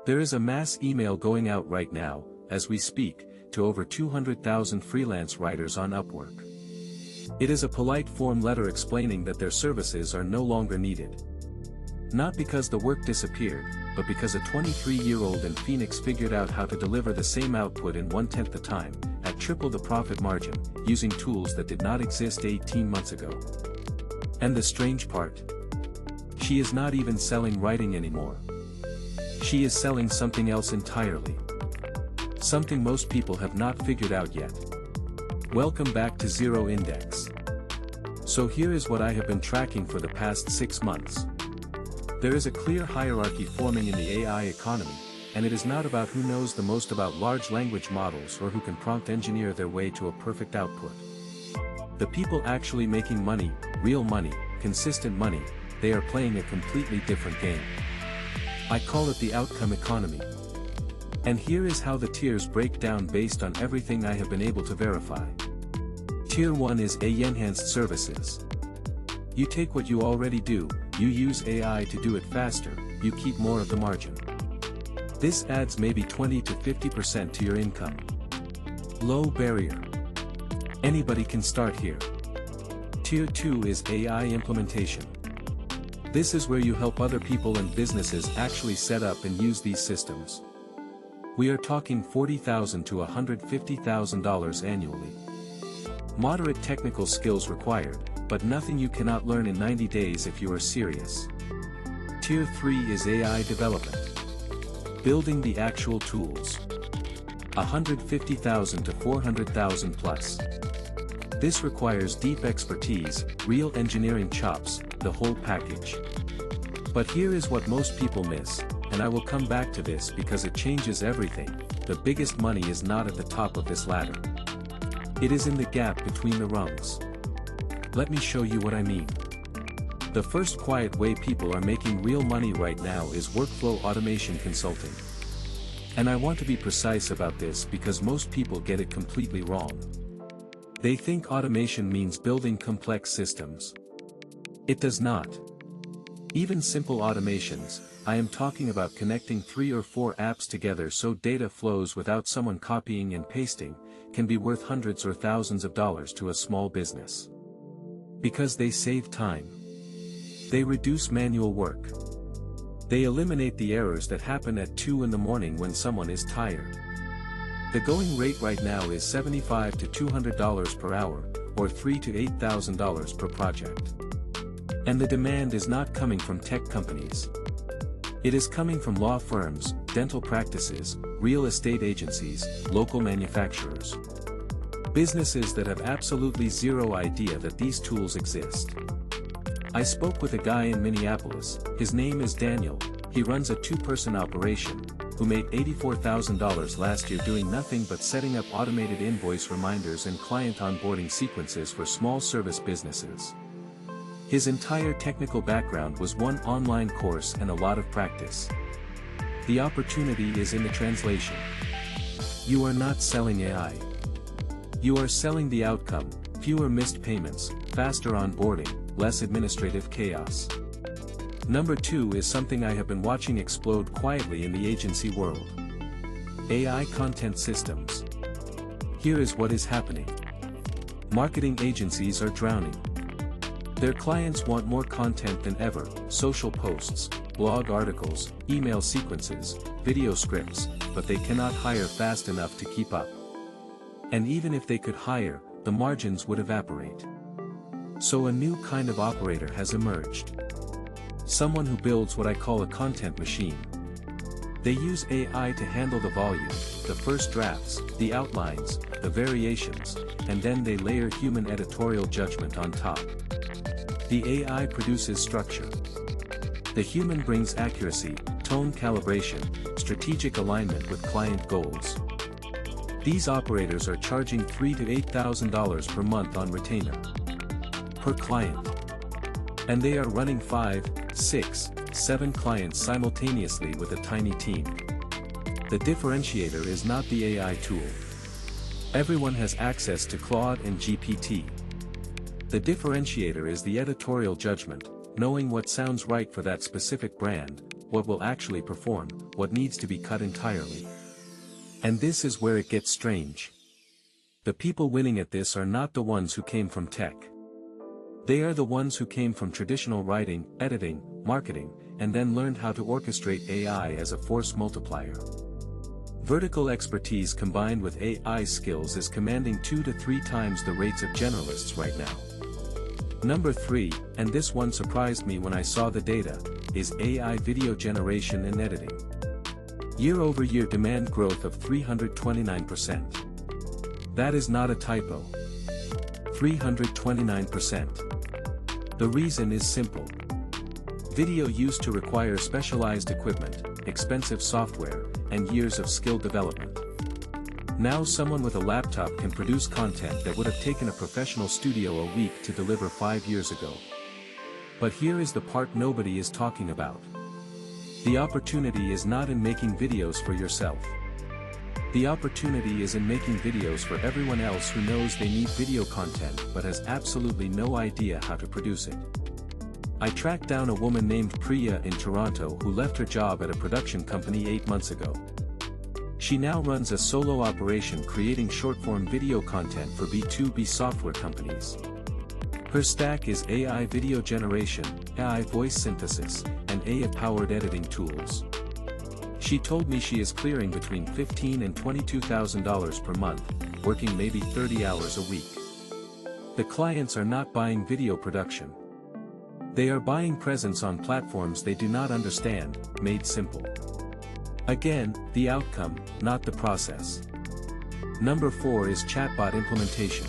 There is a mass email going out right now, as we speak, to over 200,000 freelance writers on Upwork. It is a polite form letter explaining that their services are no longer needed. Not because the work disappeared, but because a 23-year-old in Phoenix figured out how to deliver the same output in 1/10 the time, at triple the profit margin, using tools that did not exist 18 months ago. And the strange part? She is not even selling writing anymore. She is selling something else entirely. Something most people have not figured out yet. Welcome back to Zero Index. So here is what I have been tracking for the past 6 months. There is a clear hierarchy forming in the AI economy, and it is not about who knows the most about large language models or who can prompt engineer their way to a perfect output. The people actually making money, real money, consistent money, they are playing a completely different game. I call it the outcome economy. And here is how the tiers break down based on everything I have been able to verify. Tier 1 is AI-enhanced services. You take what you already do, you use AI to do it faster, you keep more of the margin. This adds maybe 20 to 50% to your income. Low barrier. Anybody can start here. Tier 2 is AI implementation. This is where you help other people and businesses actually set up and use these systems. We are talking $40,000 to $150,000 annually. Moderate technical skills required, but nothing you cannot learn in 90 days if you are serious. Tier 3 is AI development. Building the actual tools. $150,000 to $400,000 plus. This requires deep expertise, real engineering chops, the whole package. But here is what most people miss, and I will come back to this because it changes everything. The biggest money is not at the top of this ladder. It is in the gap between the rungs. Let me show you what I mean. The first quiet way people are making real money right now is workflow automation consulting. And I want to be precise about this because most people get it completely wrong. They think automation means building complex systems. It does not. Even simple automations, I am talking about connecting 3 or 4 apps together so data flows without someone copying and pasting, can be worth hundreds or thousands of dollars to a small business. Because they save time. They reduce manual work. They eliminate the errors that happen at 2 in the morning when someone is tired. The going rate right now is $75 to $200 per hour, or $3,000 to $8,000 per project. And the demand is not coming from tech companies. It is coming from law firms, dental practices, real estate agencies, local manufacturers. Businesses that have absolutely zero idea that these tools exist. I spoke with a guy in Minneapolis, his name is Daniel, he runs a 2-person operation, who made $84,000 last year doing nothing but setting up automated invoice reminders and client onboarding sequences for small service businesses. His entire technical background was one online course and a lot of practice. The opportunity is in the translation. You are not selling AI. You are selling the outcome, fewer missed payments, faster onboarding, less administrative chaos. Number 2 is something I have been watching explode quietly in the agency world. AI content systems. Here is what is happening. Marketing agencies are drowning. Their clients want more content than ever, social posts, blog articles, email sequences, video scripts, but they cannot hire fast enough to keep up. And even if they could hire, the margins would evaporate. So a new kind of operator has emerged. Someone who builds what I call a content machine. They use AI to handle the volume, the first drafts, the outlines, the variations, and then they layer human editorial judgment on top. The AI produces structure. The human brings accuracy, tone calibration, strategic alignment with client goals. These operators are charging $3,000 to $8,000 per month on retainer. Per client. And they are running 5, 6, 7 clients simultaneously with a tiny team. The differentiator is not the AI tool. Everyone has access to Claude and GPT. The differentiator is the editorial judgment, knowing what sounds right for that specific brand, what will actually perform, what needs to be cut entirely. And this is where it gets strange. The people winning at this are not the ones who came from tech. They are the ones who came from traditional writing, editing, marketing, and then learned how to orchestrate AI as a force multiplier. Vertical expertise combined with AI skills is commanding 2 to 3 times the rates of generalists right now. Number 3, and this one surprised me when I saw the data, is AI video generation and editing. Year-over-year demand growth of 329%. That is not a typo. 329%. The reason is simple. Video used to require specialized equipment, expensive software, and years of skill development. Now someone with a laptop can produce content that would have taken a professional studio a week to deliver 5 years ago. But here is the part nobody is talking about. The opportunity is not in making videos for yourself. The opportunity is in making videos for everyone else who knows they need video content but has absolutely no idea how to produce it. I tracked down a woman named Priya in Toronto who left her job at a production company 8 months ago. She now runs a solo operation creating short-form video content for B2B software companies. Her stack is AI video generation, AI voice synthesis, and AI-powered editing tools. She told me she is clearing between $15,000 and $22,000 per month, working maybe 30 hours a week. The clients are not buying video production. They are buying presence on platforms they do not understand, made simple. Again, the outcome, not the process. Number 4 is chatbot implementation.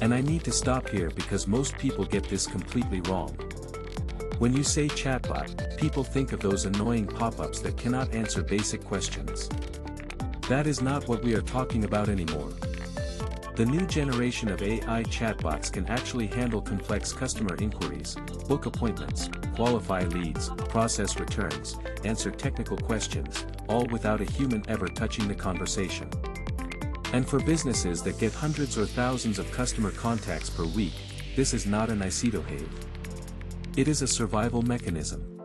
And I need to stop here because most people get this completely wrong. When you say chatbot, people think of those annoying pop-ups that cannot answer basic questions. That is not what we are talking about anymore. The new generation of AI chatbots can actually handle complex customer inquiries, book appointments, qualify leads, process returns, answer technical questions, all without a human ever touching the conversation. And for businesses that get hundreds or thousands of customer contacts per week, this is not a nice to have. It is a survival mechanism.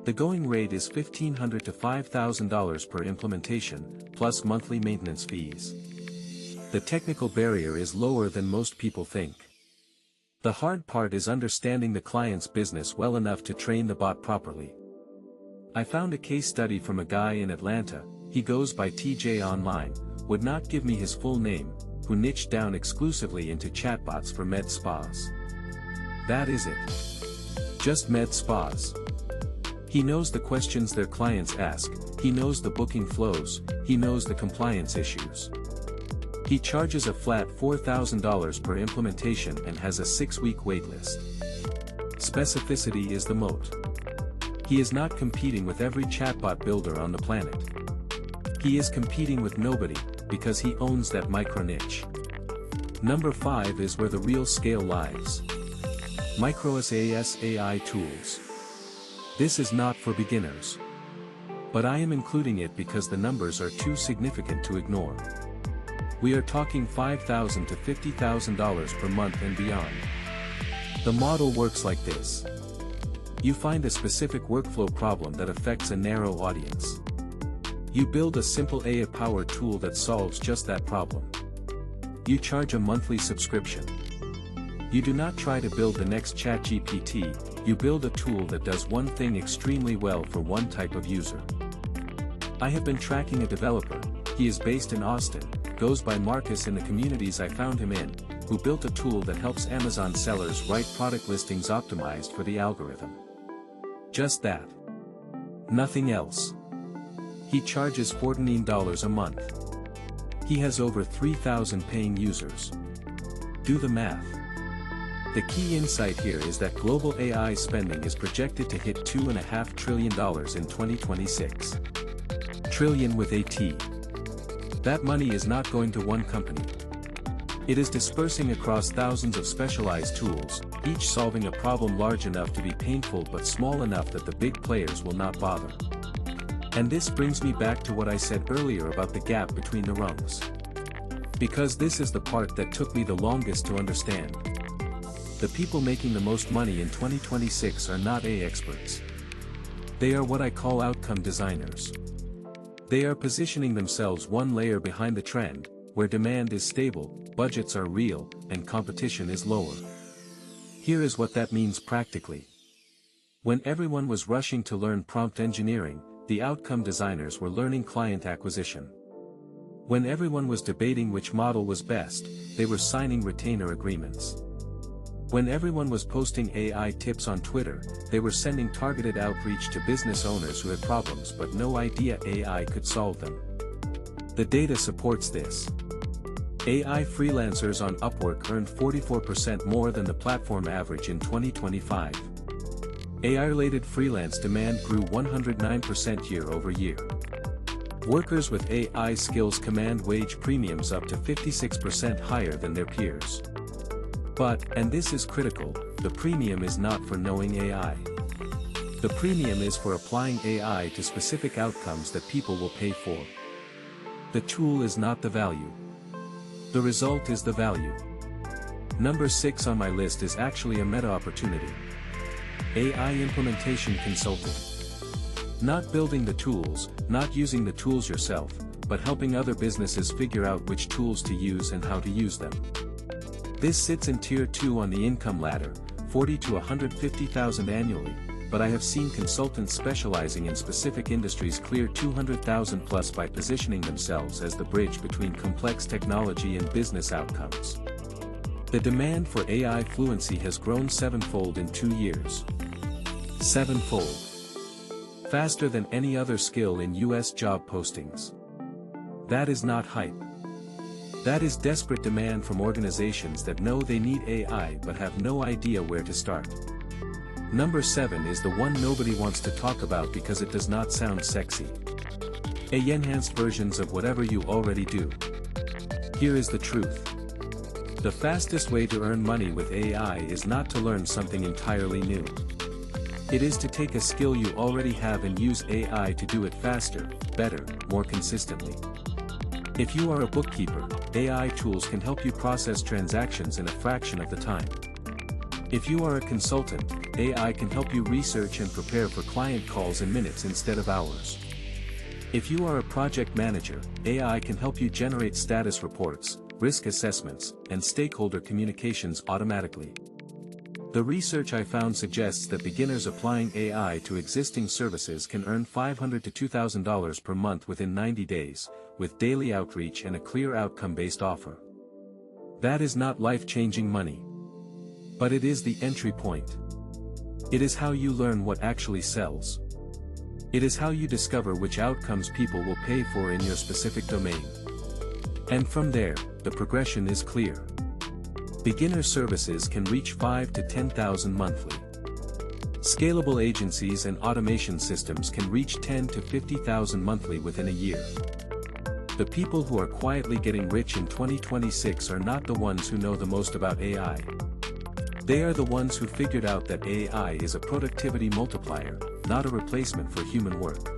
The going rate is $1,500 to $5,000 per implementation, plus monthly maintenance fees. The technical barrier is lower than most people think. The hard part is understanding the client's business well enough to train the bot properly. I found a case study from a guy in Atlanta, he goes by TJ Online, would not give me his full name, who niched down exclusively into chatbots for med spas. That is it. Just med spas. He knows the questions their clients ask, he knows the booking flows, he knows the compliance issues. He charges a flat $4,000 per implementation and has a 6-week waitlist. Specificity is the moat. He is not competing with every chatbot builder on the planet. He is competing with nobody, because he owns that micro niche. Number 5 is where the real scale lies. MicroSaaS AI tools. This is not for beginners. But I am including it because the numbers are too significant to ignore. We are talking $5,000 to $50,000 per month and beyond. The model works like this. You find a specific workflow problem that affects a narrow audience. You build a simple AI-powered tool that solves just that problem. You charge a monthly subscription. You do not try to build the next ChatGPT, you build a tool that does one thing extremely well for one type of user. I have been tracking a developer, he is based in Austin, goes by Marcus in the communities I found him in, who built a tool that helps Amazon sellers write product listings optimized for the algorithm. Just that. Nothing else. He charges $14 a month. He has over 3,000 paying users. Do the math. The key insight here is that global AI spending is projected to hit $2.5 trillion in 2026. Trillion with a T. That money is not going to one company. It is dispersing across thousands of specialized tools, each solving a problem large enough to be painful but small enough that the big players will not bother. And this brings me back to what I said earlier about the gap between the rungs. Because this is the part that took me the longest to understand. The people making the most money in 2026 are not AI experts. They are what I call outcome designers. They are positioning themselves one layer behind the trend, where demand is stable, budgets are real, and competition is lower. Here is what that means practically. When everyone was rushing to learn prompt engineering, the outcome designers were learning client acquisition. When everyone was debating which model was best, they were signing retainer agreements. When everyone was posting AI tips on Twitter, they were sending targeted outreach to business owners who had problems but no idea AI could solve them. The data supports this. AI freelancers on Upwork earned 44% more than the platform average in 2025. AI-related freelance demand grew 109% year-over-year. Workers with AI skills command wage premiums up to 56% higher than their peers. But, and this is critical, the premium is not for knowing AI. The premium is for applying AI to specific outcomes that people will pay for. The tool is not the value. The result is the value. Number 6 on my list is actually a meta opportunity. AI implementation consulting. Not building the tools, not using the tools yourself, but helping other businesses figure out which tools to use and how to use them. This sits in tier 2 on the income ladder, $40,000 to $150,000 annually, but I have seen consultants specializing in specific industries clear $200,000 plus by positioning themselves as the bridge between complex technology and business outcomes. The demand for AI fluency has grown 7-fold in 2 years. 7-fold. Faster than any other skill in US job postings. That is not hype. That is desperate demand from organizations that know they need AI but have no idea where to start. Number 7 is the one nobody wants to talk about because it does not sound sexy. AI-enhanced versions of whatever you already do. Here is the truth. The fastest way to earn money with AI is not to learn something entirely new. It is to take a skill you already have and use AI to do it faster, better, more consistently. If you are a bookkeeper, AI tools can help you process transactions in a fraction of the time. If you are a consultant, AI can help you research and prepare for client calls in minutes instead of hours. If you are a project manager, AI can help you generate status reports, risk assessments, and stakeholder communications automatically. The research I found suggests that beginners applying AI to existing services can earn $500 to $2,000 per month within 90 days, with daily outreach and a clear outcome-based offer. That is not life-changing money. But it is the entry point. It is how you learn what actually sells. It is how you discover which outcomes people will pay for in your specific domain. And from there, the progression is clear. Beginner services can reach $5,000 to $10,000 monthly. Scalable agencies and automation systems can reach $10,000 to $50,000 monthly within a year. The people who are quietly getting rich in 2026 are not the ones who know the most about AI. They are the ones who figured out that AI is a productivity multiplier, not a replacement for human work.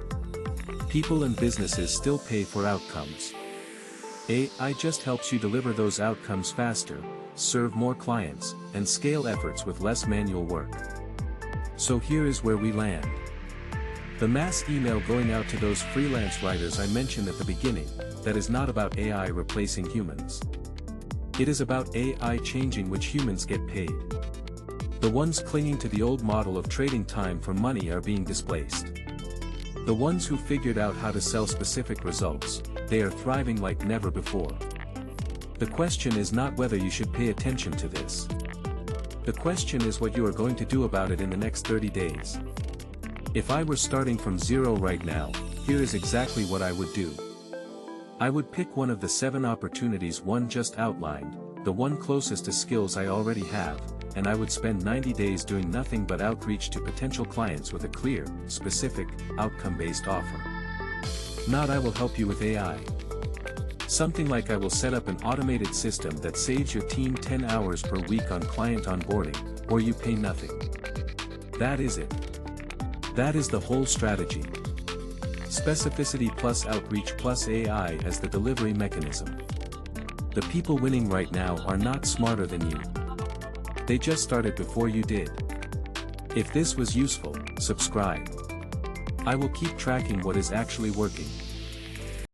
People and businesses still pay for outcomes. AI just helps you deliver those outcomes faster, serve more clients, and scale efforts with less manual work. So here is where we land. The mass email going out to those freelance writers I mentioned at the beginning, that is not about AI replacing humans. It is about AI changing which humans get paid. The ones clinging to the old model of trading time for money are being displaced. The ones who figured out how to sell specific results, they are thriving like never before. The question is not whether you should pay attention to this. The question is what you are going to do about it in the next 30 days. If I were starting from zero right now, here is exactly what I would do. I would pick one of the 7 opportunities one just outlined, the one closest to skills I already have, and I would spend 90 days doing nothing but outreach to potential clients with a clear, specific, outcome-based offer. Not I will help you with AI. Something like I will set up an automated system that saves your team 10 hours per week on client onboarding, or you pay nothing. That is it. That is the whole strategy. Specificity plus outreach plus AI as the delivery mechanism. The people winning right now are not smarter than you. They just started before you did. If this was useful, subscribe. I will keep tracking what is actually working.